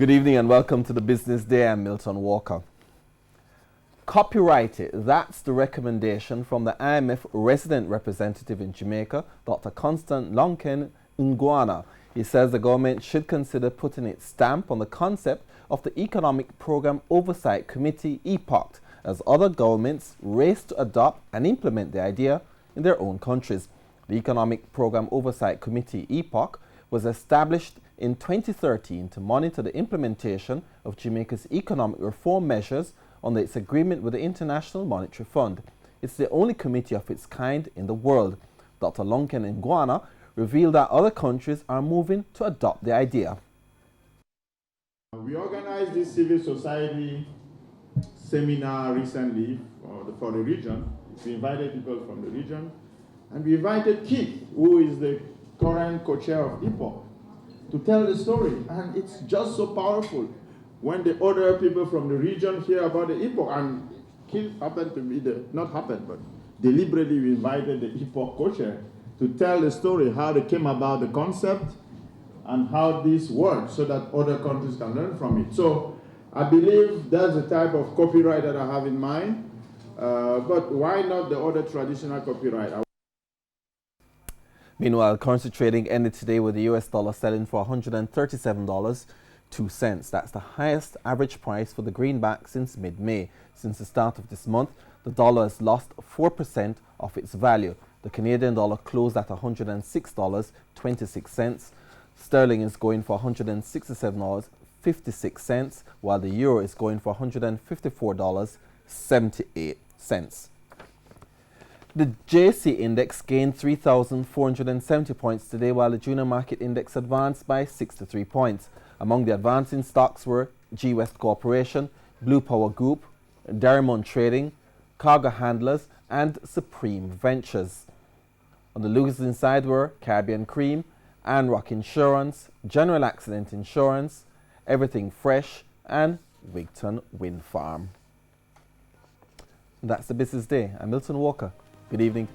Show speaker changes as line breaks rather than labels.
Good evening and welcome to the Business Day. I'm Milton Walker. Copyright it. That's the recommendation from the IMF resident representative in Jamaica, Dr. Constant Lonken Nguana. He says the government should consider putting its stamp on the concept of the Economic Program Oversight Committee, EPOC, as other governments race to adopt and implement the idea in their own countries. The Economic Program Oversight Committee, EPOC, was established in 2013 to monitor the implementation of Jamaica's economic reform measures under its agreement with the International Monetary Fund. It's the only committee of its kind in the world. Dr. Lonken Nguana revealed that other countries are moving to adopt the idea.
We organized this civil society seminar recently for the region. We invited people from the region, and we invited Keith, who is the current co-chair of EPOC, to tell the story. And it's just so powerful when the other people from the region hear about the EPOC. And Keith happened to be but deliberately we invited the EPOC co-chair to tell the story, how they came about the concept and how this works, so that other countries can learn from it. So I believe that's the type of copyright that I have in mind. But why not the other traditional copyright?
Meanwhile, currency trading ended today with the US dollar selling for $137.02. That's the highest average price for the greenback since mid-May. Since the start of this month, the dollar has lost 4% of its value. The Canadian dollar closed at $106.26. Sterling is going for $167.56, while the euro is going for $154.78. The JC index gained 3,470 points today, while the junior market index advanced by 63 points. Among the advancing stocks were G West Corporation, Blue Power Group, Darimon Trading, Cargo Handlers, and Supreme Ventures. On the losing side were Caribbean Cream, Anrock Insurance, General Accident Insurance, Everything Fresh, and Wigton Wind Farm. That's the Business Day. I'm Milton Walker. Good evening.